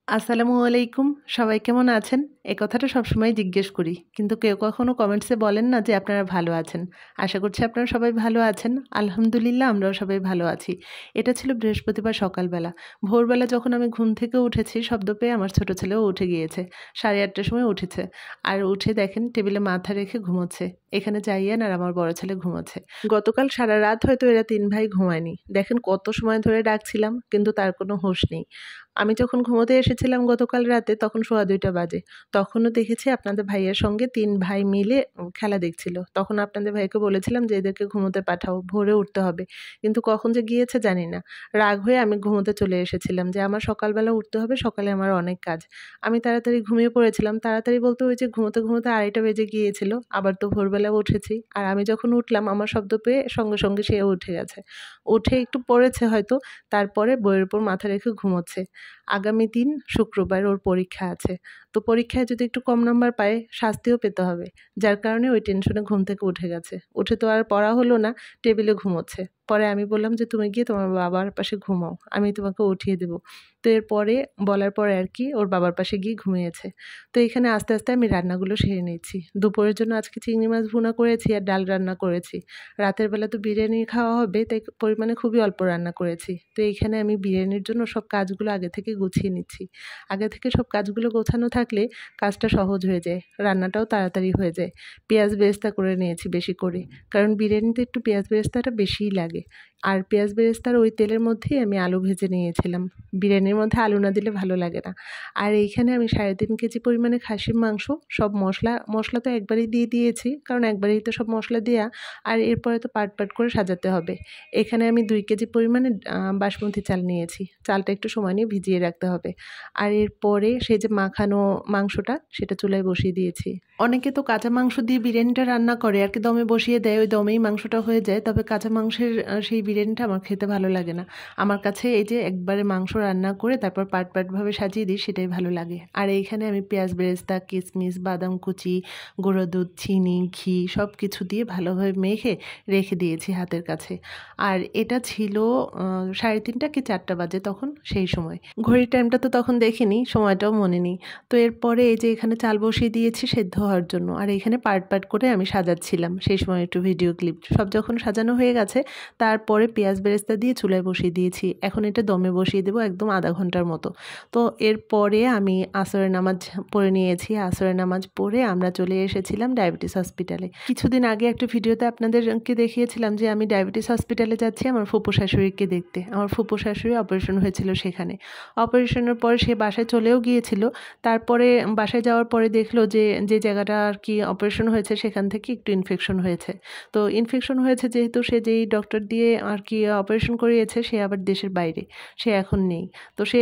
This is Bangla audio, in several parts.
আসসালামু আলাইকুম। সবাই কেমন আছেন? এই কথাটা সবসময় জিজ্ঞেস করি। কিন্তু কেউ কখনো কমেন্টসে বলেন না যে আপনারা ভালো আছেন। আশা করছি আপনারা সবাই ভালো আছেন। আলহামদুলিল্লাহ আমরাও সবাই ভালো আছি। এটা ছিল বৃহস্পতিবার সকালবেলা। ভোরবেলা যখন আমি ঘুম থেকে উঠেছি শব্দ পেয়ে আমার ছোট ছেলেও উঠে গিয়েছে। 8:30টার সময় উঠেছে। আর উঠে দেখেন টেবিলে মাথা রেখে ঘুমোচ্ছে। এখানে জাইয়ান আর আমার বড় ছেলে ঘুমোচ্ছে। গতকাল সারারাত হয়তো এরা ৩ ভাই ঘুমায়নি। দেখেন কত সময় ধরে ডাকছিলাম কিন্তু তার কোনো হুঁশ নেই। আমি যখন ঘুমোতে এসেছিলাম গতকাল রাতে তখন 2:15 বাজে। তখনও দেখেছি আপনাদের ভাইয়ের সঙ্গে ৩ ভাই মিলে খেলা দেখছিল। তখন আপনাদের ভাইকে বলেছিলাম যে এদেরকে ঘুমোতে পাঠাও, ভোরে উঠতে হবে। কিন্তু কখন যে গিয়েছে জানি না। রাগ হয়ে আমি ঘুমোতে চলে এসেছিলাম যে আমার সকালবেলা উঠতে হবে, সকালে আমার অনেক কাজ। আমি তাড়াতাড়ি ঘুমিয়ে পড়েছিলাম। তাড়াতাড়ি বলতে ওই যে ঘুমোতে, ঘুমোতে 2:30 বেজে গিয়েছিল। আবার তো ভোরবেলা উঠেছি। আর আমি যখন উঠলাম আমার শব্দ পেয়ে সঙ্গে, সঙ্গে সেও উঠে গেছে। উঠে একটু পড়েছে হয়তো, তারপরে বইয়ের উপর মাথা রেখে ঘুমোচ্ছে। আগামী দিন শুক্রবার ওর পরীক্ষা আছে। তো পরীক্ষায় যদি একটু কম নাম্বার পায় শাস্তিও পেতে হবে। যার কারণে ওই টেনশনে ঘুম থেকে উঠে গেছে। উঠে তো আর পড়া হলো না, টেবিলে ঘুমোচ্ছে। পরে আমি বললাম যে, "তুমি গিয়ে তোমার বাবার পাশে ঘুমাও। আমি তোমাকে উঠিয়ে দেব।" তো এরপরে বলার পরে আর কি ওর বাবার পাশে গিয়ে ঘুমিয়েছে। তো এখানে আস্তে, আস্তে আমি রান্নাগুলো সেরে নিচ্ছি। দুপুরের জন্য আজকে চিংড়ি মাছ ভুনা করেছি আর ডাল রান্না করেছি। রাতের বেলা তো বিরিয়ানি খাওয়া হবে তাই পরিমাণে খুবই অল্প রান্না করেছি। তো এইখানে আমি বিরিয়ানির জন্য সব কাজগুলো আগে থেকে গুছিয়ে নিচ্ছি। আগে থেকে সব কাজগুলো গোছানো থাকলে কাজটা সহজ হয়ে যায়, রান্নাটাও তাড়াতাড়ি হয়ে যায়। পেঁয়াজ বেরেস্তা করে নিয়েছি বেশি করে। কারণ বিরিয়ানিতে একটু পেঁয়াজ বেরেস্তাটা বেশিই লাগে। আর পেঁয়াজ বেরেস্তার ওই তেলের মধ্যেই আমি আলু ভেজে নিয়েছিলাম। বিরিয়ানির মধ্যে আলু না দিলে ভালো লাগে না। আর এইখানে আমি 3.5 কেজি পরিমাণে খাসির মাংস, সব মশলা তো একবারেই দিয়ে দিয়েছি। কারণ একবারেই তো সব মশলা দেয়া। আর এরপরে তো পার্ট, পার্ট করে সাজাতে হবে। এখানে আমি 2 কেজি পরিমাণে বাসমতি চাল নিয়েছি। চালটা একটু সময় নিয়ে ভিজিয়ে রাখতে হবে। আর এরপরে সেই যে মাখানো মাংসটা সেটা চুলায় বসিয়ে দিয়েছি। অনেকে তো কাঁচা মাংস দিয়ে বিরিয়ানিটা রান্না করে আর কি দমে বসিয়ে দেয়, ওই দমেই মাংসটা হয়ে যায়। তবে কাঁচা মাংসের সেই বিরিয়ানিটা আমার খেতে ভালো লাগে না। আমার কাছে এই যে একবারে মাংস রান্না করে তারপর পার্ট, পার্ট ভাবে সাজিয়ে দিই সেটাই ভালো লাগে। আর এইখানে আমি পেঁয়াজ বেরেস্তা, কিশমিশ, বাদাম কুচি, গুঁড়ো দুধ, চিনি, ঘি সব কিছু দিয়ে ভালোভাবে মেখে রেখে দিয়েছি হাতের কাছে। আর এটা ছিল 3:30 কি 4টা বাজে তখন সেই সময়। ঘড়ির টাইমটা তো তখন দেখিনি, সময়টাও মনে নেই। তো এরপরে এই যে এখানে চাল বসিয়ে দিয়েছি সেদ্ধ হওয়ার জন্য। আর এখানে পার্ট, পার্ট করে আমি সাজাচ্ছিলাম। সেই সময় একটু ভিডিও ক্লিপ। সব যখন সাজানো হয়ে গেছে তারপরে পেঁয়াজ বেরেস্তা দিয়ে চুলায় বসিয়ে দিয়েছি। এখন এটা দমে বসিয়ে দেবো একদম আধা ঘন্টার মতো। তো এরপরে আমি আসরের নামাজ পড়ে নিয়েছি। আসরের নামাজ পড়ে আমরা চলে এসেছিলাম ডায়াবেটিস হসপিটালে। কিছুদিন আগে একটা ভিডিওতে আপনাদেরকে দেখিয়েছিলাম যে আমি ডায়াবেটিস হসপিটালে যাচ্ছি আমার ফুপু শাশুড়িকে দেখতে। আমার ফুপু শাশুড়ি অপারেশন হয়েছিল সেখানে। অপারেশনের পরে সে বাসায় চলেও গিয়েছিল। তারপরে বাসায় যাওয়ার পরে দেখলো যে, যে জায়গাটা আর কি অপারেশন হয়েছে সেখান থেকে একটু ইনফেকশন হয়েছে। তো ইনফেকশন হয়েছে যেহেতু সে যেই ডক্টর দিয়ে আর কি অপারেশন করিয়েছে সে আবার দেশের বাইরে। সে এখন নেই। তো সে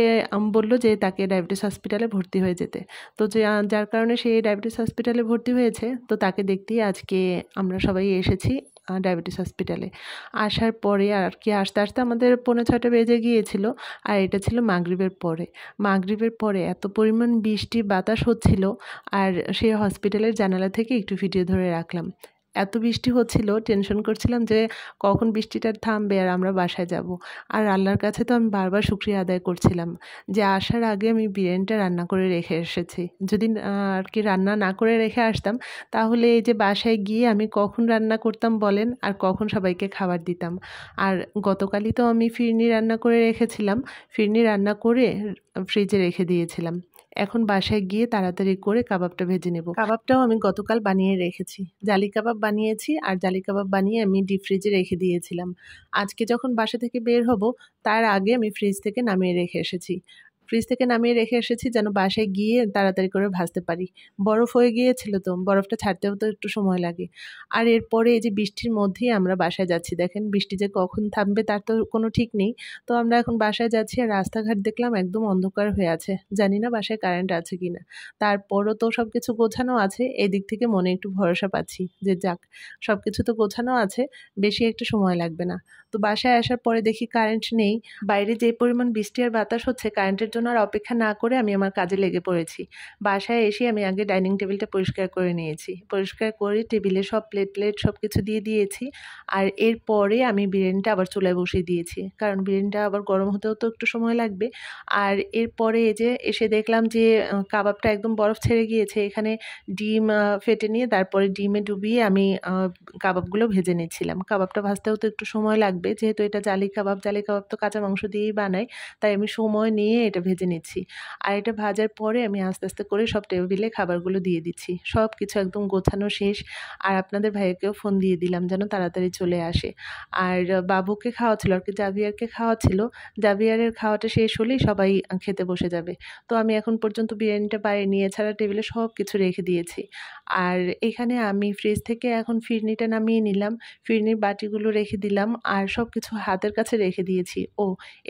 বলল যে তাকে ডায়াবেটিস হসপিটালে ভর্তি হয়ে যেতে। তো যার কারণে সে ডায়াবেটিস হসপিটালে ভর্তি হয়েছে। তো তাকে দেখতেই আজকে আমরা সবাই এসেছি ডায়াবেটিস হসপিটালে। আসার পরে আর কি আস্তে, আস্তে আমাদের 5:45 বেজে গিয়েছিল। আর এটা ছিল মাগরিবের পরে। মাগরিবের পরে এত পরিমাণ বৃষ্টি বাতাস হচ্ছিল আর সেই হসপিটালের জানালা থেকে একটু ভিডিও ধরে রাখলাম। এত বৃষ্টি হচ্ছিল টেনশন করছিলাম যে কখন বৃষ্টিটা থামবে আর আমরা বাসায় যাব। আর আল্লাহর কাছে তো আমি বারবার শুকরিয়া আদায় করছিলাম যে আসার আগে আমি বিরিয়ানিটা রান্না করে রেখে এসেছি। যদি আর কি রান্না না করে রেখে আসতাম তাহলে এই যে বাসায় গিয়ে আমি কখন রান্না করতাম বলেন আর কখন সবাইকে খাবার দিতাম। আর গতকালই তো আমি ফিরনি রান্না করে রেখেছিলাম। ফিরনি রান্না করে ফ্রিজে রেখে দিয়েছিলাম। এখন বাসায় গিয়ে তাড়াতাড়ি করে কাবাবটা ভেজে নেব। কাবাবটাও আমি গতকাল বানিয়ে রেখেছি। জালি কাবাব বানিয়েছি আর জালি কাবাব বানিয়ে আমি ডিপ ফ্রিজে রেখে দিয়েছিলাম। আজকে যখন বাসা থেকে বের হব তার আগে আমি ফ্রিজ থেকে নামিয়ে রেখে এসেছি। ফ্রিজ থেকে নামিয়ে রেখে এসেছি যেন বাসায় গিয়ে তাড়াতাড়ি করে ভাজতে পারি। বরফ হয়ে গিয়েছিল তো, বরফটা ছাড়তেও তো একটু সময় লাগে। আর এরপরে এই যে বৃষ্টির মধ্যেই আমরা বাসায় যাচ্ছি। দেখেন বৃষ্টি যে কখন থামবে তার তো কোনো ঠিক নেই। তো আমরা এখন বাসায় যাচ্ছি আর রাস্তাঘাট দেখলাম একদম অন্ধকার হয়ে আছে। জানি না বাসায় কারেন্ট আছে কিনা। তারপরও তো সবকিছু গোছানো আছে। এদিক থেকে মনে একটু ভরসা পাচ্ছি যে যাক সবকিছু তো গোছানো আছে, বেশি একটা সময় লাগবে না। তো বাসায় আসার পরে দেখি কারেন্ট নেই। বাইরে যে পরিমাণ বৃষ্টি আর বাতাস হচ্ছে কারেন্টের জন্য জন্য আর অপেক্ষা না করে আমি আমার কাজে লেগে পড়েছি। বাসায় এসে আমি আগে ডাইনিং টেবিলটা পরিষ্কার করে নিয়েছি। পরিষ্কার করে টেবিলে সব প্লেট সব কিছু দিয়ে দিয়েছি। আর এরপরে আমি বিরিয়ানিটা আবার চুলায় বসিয়ে দিয়েছি। কারণ বিরিয়ানিটা আবার গরম হতেও তো একটু সময় লাগবে। আর এরপরে এই যে এসে দেখলাম যে কাবাবটা একদম বরফ ছেড়ে গিয়েছে। এখানে ডিম ফেটে নিয়ে তারপরে ডিমে ডুবিয়ে আমি কাবাবগুলো ভেজে নিচ্ছিলাম। কাবাবটা ভাজতেও তো একটু সময় লাগবে, যেহেতু এটা জালি কাবাব তো কাঁচা মাংস দিয়েই বানাই, তাই আমি সময় নিয়ে এটা ভেজে নিচ্ছি। আর এটা ভাজার পরে আমি আস্তে আস্তে করে সব টেবিলে খাবারগুলো দিয়ে দিচ্ছি। সব কিছু একদম গোছানো শেষ। আর আপনাদের ভাইয়াকেও ফোন দিয়ে দিলাম যেন তাড়াতাড়ি চলে আসে। আর বাবুকে খাওয়াচ্ছিল আর কি, জাভিয়ারকে খাওয়াচ্ছিল। জাভিয়ারের খাওয়াটা শেষ হলেই সবাই খেতে বসে যাবে। তো আমি এখন পর্যন্ত বিরিয়ানিটা বাড়িনি, এছাড়া টেবিলে সব কিছু রেখে দিয়েছি। আর এখানে আমি ফ্রিজ থেকে এখন ফিরনিটা নামিয়ে নিলাম। ফিরনির বাটিগুলো রেখে দিলাম আর সব কিছু হাতের কাছে রেখে দিয়েছি।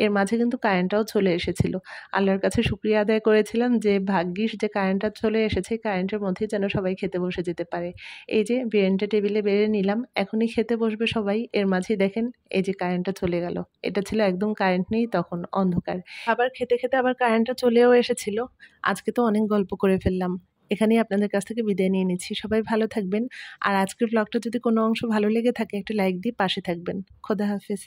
এর মাঝে কিন্তু কারেন্টটাও চলে এসেছিল। আল্লাহর কাছে শুকরিয়া আদায় করেছিলাম যে ভাগ্যিস যে কারেন্টটা চলে এসেছে, কারেন্টের মধ্যেই যেন সবাই খেতে বসে যেতে পারে। এই যে বিরিয়ানিটা টেবিলে বেড়ে নিলাম, এখনই খেতে বসবে সবাই। এর মাঝেই দেখেন এই যে কারেন্টটা চলে গেল। এটা ছিল একদম কারেন্ট নেই তখন, অন্ধকার। আবার খেতে খেতে আবার কারেন্টটা চলেও এসেছিল। আজকে তো অনেক গল্প করে ফেললাম। এখানেই আপনাদের কাছ থেকে বিদায় নিয়ে নিচ্ছি। সবাই ভালো থাকবেন। আর আজকের ব্লগটা যদি কোনো অংশ ভালো লেগে থাকে একটা লাইক দিয়ে পাশে থাকবেন। খোদা হাফেজ।